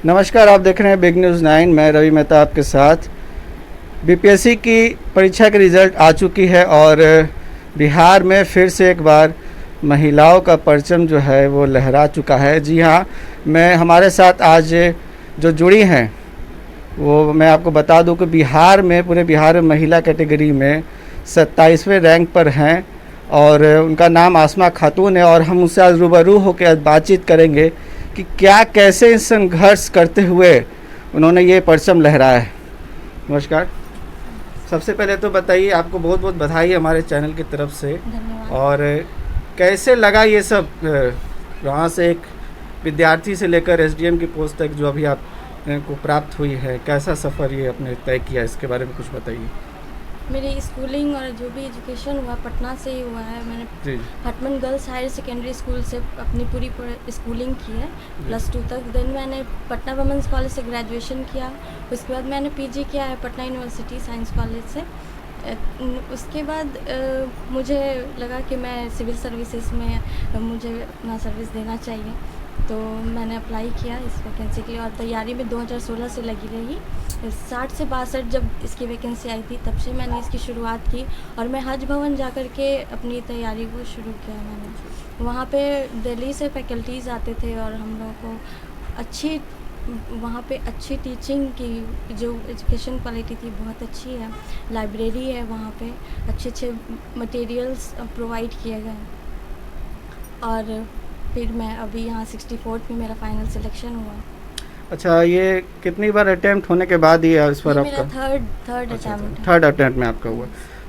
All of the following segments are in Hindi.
नमस्कार, आप देख रहे हैं बिग न्यूज़ 9। मैं रवि मेहता आपके साथ। बीपीएससी की परीक्षा की रिज़ल्ट आ चुकी है और बिहार में फिर से एक बार महिलाओं का परचम जो है वो लहरा चुका है। जी हाँ, मैं हमारे साथ आज जो जुड़ी हैं वो मैं आपको बता दूं कि बिहार में, पूरे बिहार में महिला कैटेगरी में 27वें रैंक पर हैं और उनका नाम आसमा खातून है। और हम उनसे आज रूबरू होकर आज बातचीत करेंगे कि क्या, कैसे संघर्ष करते हुए उन्होंने ये परचम लहराया है। नमस्कार। सबसे पहले तो बताइए, आपको बहुत बहुत बधाई हमारे चैनल की तरफ से। और कैसे लगा ये सब, वहाँ से एक विद्यार्थी से लेकर एसडीएम की पोस्ट तक जो अभी आप को प्राप्त हुई है, कैसा सफ़र ये आपने तय किया, इसके बारे में कुछ बताइए। मेरी स्कूलिंग और जो भी एजुकेशन हुआ पटना से ही हुआ है। मैंने हटमन गर्ल्स हायर सेकेंडरी स्कूल से अपनी पूरी स्कूलिंग की है +2 तक। देन मैंने पटना वुमेंस कॉलेज से ग्रेजुएशन किया। उसके बाद मैंने पीजी किया है पटना यूनिवर्सिटी साइंस कॉलेज से। उसके बाद मुझे लगा कि मैं सिविल सर्विसेज में मुझे अपना सर्विस देना चाहिए, तो मैंने अप्लाई किया इस वैकेंसी के लिए और तैयारी में 2016 से लगी रही। 60 से 62 जब इसकी वैकेंसी आई थी तब से मैंने इसकी शुरुआत की और मैं हज भवन जा कर के अपनी तैयारी को शुरू किया मैंने। वहाँ पे दिल्ली से फैकल्टीज़ आते थे और हम लोगों को वहाँ पे अच्छी टीचिंग की जो एजुकेशन क्वालिटी थी बहुत अच्छी है। लाइब्रेरी है वहाँ पे, अच्छे मटेरियल्स प्रोवाइड किए गए और फिर मैं अभी यहाँ 64th में मेरा फाइनल सिलेक्शन हुआ। अच्छा, ये कितनी बार अटेम्प्ट होने के बाद ये इस पर आपका थर्ड अटेम्प्ट में आपका हुआ?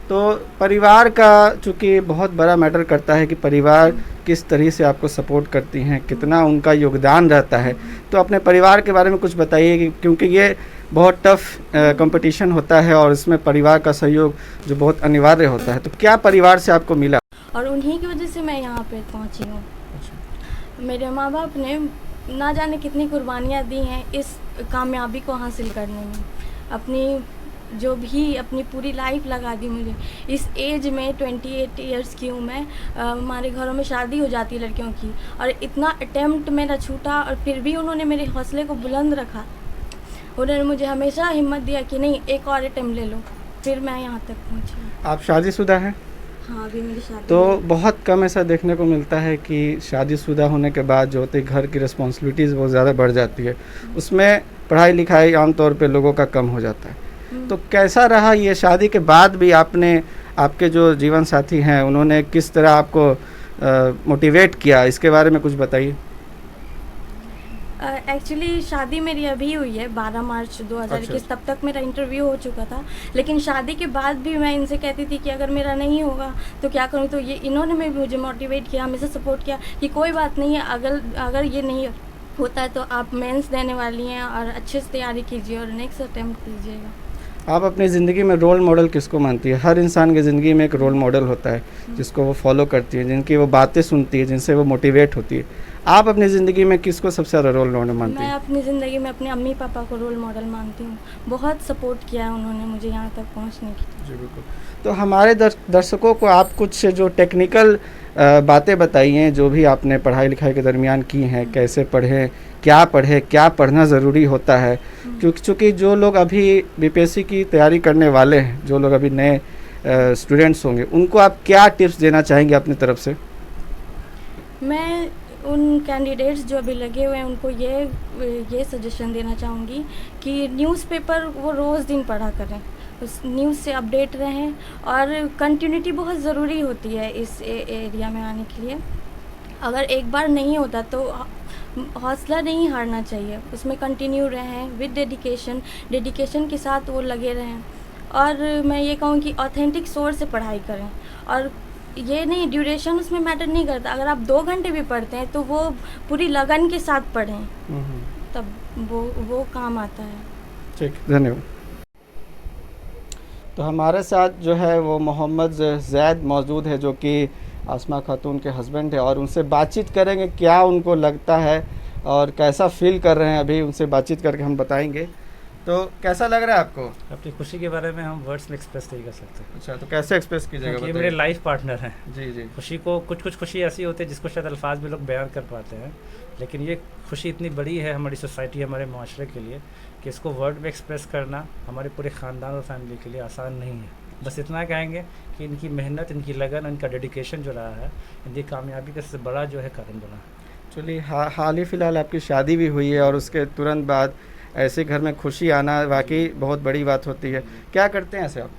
तो परिवार का चूँकि बहुत बड़ा मैटर करता है कि परिवार किस तरह से आपको सपोर्ट करती हैं, कितना उनका योगदान रहता है। तो अपने परिवार के बारे में कुछ बताइए कि क्योंकि ये बहुत टफ कंपटीशन होता है और इसमें परिवार का सहयोग जो बहुत अनिवार्य होता है। तो क्या परिवार से आपको मिला? और उन्हीं की वजह से मैं यहाँ पे पहुँची हूँ। मेरे माँ बाप ने ना जाने कितनी कुर्बानियाँ दी हैं इस कामयाबी को हासिल करने में। अपनी पूरी लाइफ लगा दी मुझे। इस एज में 28 इयर्स की हूँ मैं। हमारे घरों में शादी हो जाती है लड़कियों की और इतना अटेम्प्ट मेरा छूटा और फिर भी उन्होंने मेरे हौसले को बुलंद रखा। उन्होंने मुझे हमेशा हिम्मत दिया कि नहीं, एक और अटेम्प्ट ले लो। फिर मैं यहाँ तक पहुँची। आप शादीशुदा हैं? हाँ, अभी मेरी शादी। तो बहुत कम ऐसा देखने को मिलता है कि शादीशुदा होने के बाद जो होती है घर की रिस्पॉन्सिबिलिटीज़ बहुत ज़्यादा बढ़ जाती है, उसमें पढ़ाई लिखाई आमतौर पे लोगों का कम हो जाता है। तो कैसा रहा ये शादी के बाद भी? आपके जो जीवन साथी हैं उन्होंने किस तरह आपको मोटिवेट किया, इसके बारे में कुछ बताइए। एक्चुअली शादी मेरी अभी हुई है 12 मार्च 2021। तब तक मेरा इंटरव्यू हो चुका था, लेकिन शादी के बाद भी मैं इनसे कहती थी कि अगर मेरा नहीं होगा तो क्या करूँ। तो ये इन्होंने भी मुझे मोटिवेट किया, हमेशा सपोर्ट किया कि कोई बात नहीं है, अगर ये नहीं होता है तो आप मेंस देने वाली हैं और अच्छे से तैयारी कीजिए और नेक्स्ट अटेम्प्ट कीजिएगा। आप अपनी ज़िंदगी में रोल मॉडल किसको मानती है? हर इंसान की ज़िंदगी में एक रोल मॉडल होता है जिसको वो फॉलो करती है, जिनकी वो बातें सुनती है, जिनसे वो मोटिवेट होती है। आप अपनी ज़िंदगी में किसको सबसे ज़्यादा रोल मॉडल मानती हैं? मैं अपनी ज़िंदगी में अपने अम्मी पापा को रोल मॉडल मानती हूँ। बहुत सपोर्ट किया है उन्होंने मुझे यहाँ तक पहुँचने की। जी बिल्कुल। तो हमारे दर्शकों को आप कुछ जो टेक्निकल बातें बताइए जो भी आपने पढ़ाई लिखाई के दरमियान की हैं, कैसे पढ़ें, क्या पढ़ना ज़रूरी होता है। क्योंकि जो लोग अभी बीपीएससी की तैयारी करने वाले हैं, जो लोग अभी नए स्टूडेंट्स होंगे, उनको आप क्या टिप्स देना चाहेंगे अपनी तरफ से? मैं उन कैंडिडेट्स जो अभी लगे हुए हैं उनको ये सजेशन देना चाहूँगी कि न्यूज़पेपर वो रोज़ दिन पढ़ा करें, उस न्यूज़ से अपडेट रहें और कंटिन्यूटी बहुत ज़रूरी होती है इस एरिया में आने के लिए। अगर एक बार नहीं होता तो हौसला नहीं हारना चाहिए, उसमें कंटिन्यू रहें विद डेडिकेशन के साथ वो लगे रहें। और मैं ये कहूँ कि ऑथेंटिक सोर्स से पढ़ाई करें और ये नहीं, ड्यूरेशन उसमें मैटर नहीं करता। अगर आप 2 घंटे भी पढ़ते हैं तो वो पूरी लगन के साथ पढ़ें, तब वो काम आता है। ठीक, धन्यवाद। तो हमारे साथ जो है वो मोहम्मद जैद मौजूद है, जो कि आसमा खातून के हस्बैंड है, और उनसे बातचीत करेंगे क्या उनको लगता है और कैसा फील कर रहे हैं अभी। उनसे बातचीत करके हम बताएंगे। तो कैसा लग रहा है आपको? अपनी खुशी के बारे में हम वर्ड्स में एक्सप्रेस नहीं कर सकते। अच्छा, तो कैसे एक्सप्रेस कीजिएगा? क्योंकि ये मेरे लाइफ पार्टनर हैं। जी जी। खुशी को कुछ खुशी ऐसी होती है जिसको शायद अल्फाज में लोग बयान कर पाते हैं, लेकिन ये खुशी इतनी बड़ी है हमारी सोसाइटी, हमारे माशरे के लिए, कि इसको वर्ड में एक्सप्रेस करना हमारे पूरे ख़ानदान और फैमिली के लिए आसान नहीं है। बस इतना कहेंगे कि इनकी मेहनत, इनकी लगन, इनका डेडिकेशन जो रहा है, इनकी कामयाबी का सबसे बड़ा जो है कारण बना है। चलिए, हाल ही फ़िलहाल आपकी शादी भी हुई है और उसके तुरंत बाद ऐसे घर में खुशी आना वाकई बहुत बड़ी बात होती है। क्या करते हैं ऐसे आप?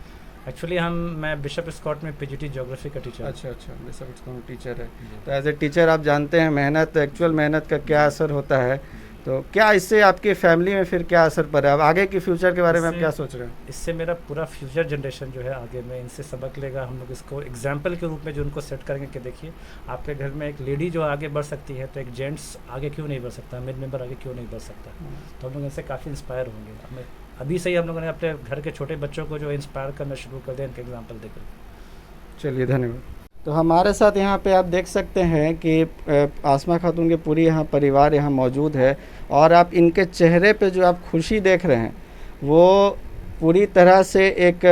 एक्चुअली मैं बिशप स्कॉट में पीजीटी ज्योग्राफी का टीचर। अच्छा, बिशप स्कॉट टीचर है। तो एज ए टीचर आप जानते हैं मेहनत, एक्चुअल मेहनत का क्या असर होता है। तो क्या इससे आपकी फैमिली में फिर क्या असर पड़ा? अब आगे की फ्यूचर के बारे में आप क्या सोच रहे हैं? इससे मेरा पूरा फ्यूचर जनरेशन जो है आगे में इनसे सबक लेगा। हम लोग इसको एग्जाम्पल के रूप में जो उनको सेट करेंगे कि देखिए, आपके घर में एक लेडी जो आगे बढ़ सकती है, तो एक जेंट्स आगे क्यों नहीं बढ़ सकता, मिड मेंबर आगे क्यों नहीं बढ़ सकता। तो हम लोग इनसे काफ़ी इंस्पायर होंगे। अभी से ही हम लोगों ने अपने घर के छोटे बच्चों को जो इंस्पायर करना शुरू कर दिया इनके एग्जाम्पल देकर। चलिए, धन्यवाद। तो हमारे साथ यहाँ पे आप देख सकते हैं कि आसमा खातून के पूरी यहाँ परिवार यहाँ मौजूद है और आप इनके चेहरे पे जो आप खुशी देख रहे हैं वो पूरी तरह से एक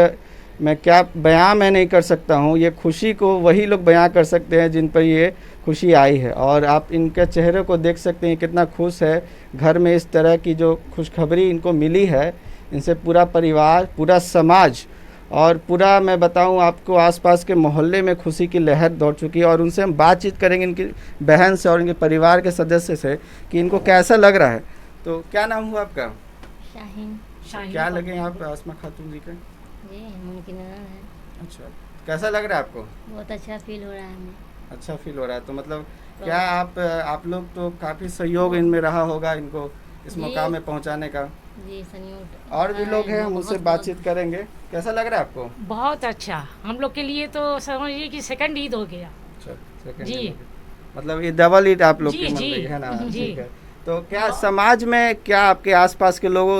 मैं क्या बयां मैं नहीं कर सकता हूँ। ये खुशी को वही लोग बयां कर सकते हैं जिन पर ये खुशी आई है। और आप इनके चेहरे को देख सकते हैं कितना खुश है। घर में इस तरह की जो खुशखबरी इनको मिली है, इनसे पूरा परिवार, पूरा समाज और पूरा मैं बताऊं आपको आसपास के मोहल्ले में खुशी की लहर दौड़ चुकी है। और उनसे हम बातचीत करेंगे इनकी बहन से और इनके परिवार के सदस्य से कि इनको कैसा लग रहा है। तो क्या नाम हुआ आपका? शाहीन। क्या लगे यहाँ पे आसमा खातून जी का? जी, उनकी ननान है। अच्छा, कैसा लग रहा है आपको? बहुत अच्छा फील हो रहा है हमें। अच्छा फील हो रहा है। तो मतलब क्या आप लोग तो काफ़ी सहयोग इनमें रहा होगा इनको इस मुकाम में पहुंचाने का? जी, संयोग। और भी लोग हैं, हम उनसे बातचीत करेंगे। कैसा लग रहा है आपको? बहुत अच्छा। हम लोग के लिए तो समझिए कि सेकंड ईद हो गया। अच्छा, सेकंड जी। ईद। मतलब ये डबल ईद आप लोग जी, की मन जी, रही है ना? जी। ठीक है। तो क्या समाज में क्या आपके आसपास के लोगों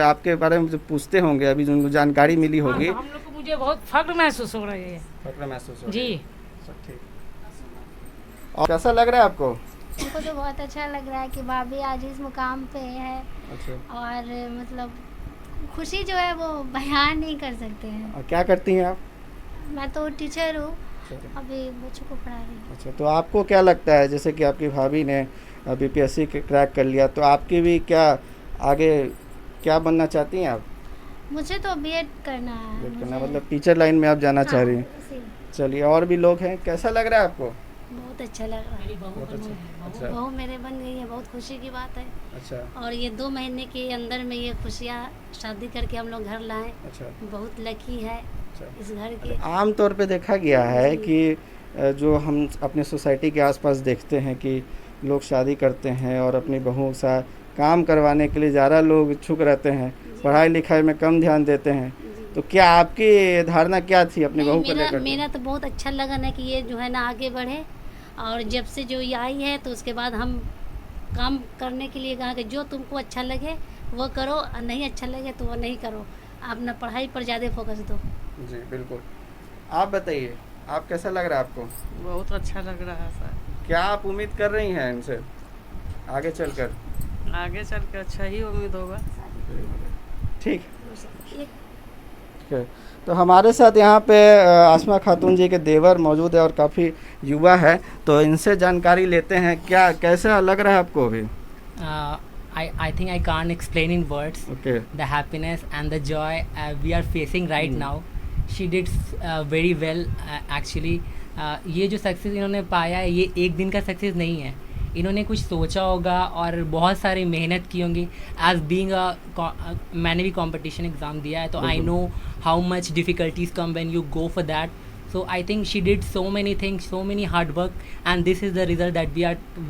आपके बारे में जो पूछते होंगे, अभी जो जानकारी मिली होगी? हम लोग को मुझे बहुत फख्र महसूस हो रही है। फख्र महसूस हो जी। सब ठीक। और कैसा लग रहा है आपको? हमको तो बहुत अच्छा लग रहा है कि भाभी आज इस मुकाम पे है। अच्छा। और मतलब खुशी जो है वो बयान नहीं कर सकते हैं। और क्या करती हैं आप? मैं तो टीचर हूँ, अभी बच्चों को पढ़ा रही हूँ। अच्छा, तो आपको क्या लगता है, जैसे कि आपकी भाभी ने बीपीएससी क्रैक कर लिया, तो आपकी भी क्या आगे क्या बनना चाहती हैं आप? मुझे तो बीएड करना है। बीएड करना मतलब टीचर लाइन में आप जाना चाह रही हैं। चलिए, और भी लोग हैं, कैसा लग रहा है आपको? बहुत अच्छा लग रहा है। बहुत अच्छा। बहू मेरे बन गई है, बहुत खुशी की बात है। अच्छा। और ये 2 महीने के अंदर में ये खुशियाँ शादी करके हम लोग घर लाए। अच्छा। बहुत लकी है इस घर की। आम तौर पे देखा गया है कि जो हम अपने सोसाइटी के आसपास देखते हैं कि लोग शादी करते हैं और अपनी बहू के साथ काम करवाने के लिए ज़्यादा लोग इच्छुक रहते हैं, पढ़ाई लिखाई में कम ध्यान देते हैं। तो क्या आपकी धारणा क्या थी अपनी बहू को लेकर? मेरा तो बहुत अच्छा लगन है कि ये जो है ना आगे बढ़े। और जब से जो ये आई है तो उसके बाद हम काम करने के लिए कहा कि जो तुमको अच्छा लगे वो करो, और नहीं अच्छा लगे तो वो नहीं करो। आप ना पढ़ाई पर ज़्यादा फोकस दो। जी बिल्कुल। आप बताइए, आप कैसा लग रहा है आपको? बहुत अच्छा लग रहा है सर। क्या आप उम्मीद कर रही हैं इनसे आगे चलकर? आगे चल के अच्छा ही उम्मीद होगा। ठीक है। तो हमारे साथ यहाँ पे आसमा खातून जी के देवर मौजूद है और काफ़ी युवा है, तो इनसे जानकारी लेते हैं। क्या कैसा लग रहा है आपको अभी? I think I can't explain in words the happiness and the joy we are facing right now. She did very well actually. ये जो सक्सेस इन्होंने पाया है ये एक दिन का सक्सेस नहीं है। इन्होंने कुछ सोचा होगा और बहुत सारी मेहनत की होंगी। एज बीइंग मैंने भी कंपटीशन एग्ज़ाम दिया है, तो I know how much difficulties come when you go for that. So I think she did so many things, so many hard work, and this is the result that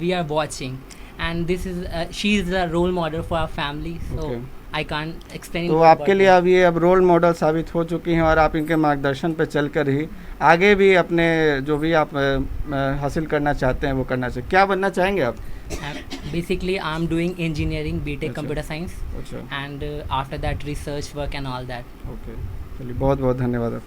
we are watching. And this is she is a role model for our family. So I can't explain. तो आपके लिए अब रोल मॉडल साबित हो चुकी हैं और आप इनके मार्गदर्शन पर चलकर ही आगे भी अपने जो भी आप हासिल करना चाहते हैं वो करना चाहिए। क्या बनना चाहेंगे आप? Basically, I'm doing engineering, BTech Computer Science, and after that research work and all that. Okay. चलिए, बहुत बहुत धन्यवाद।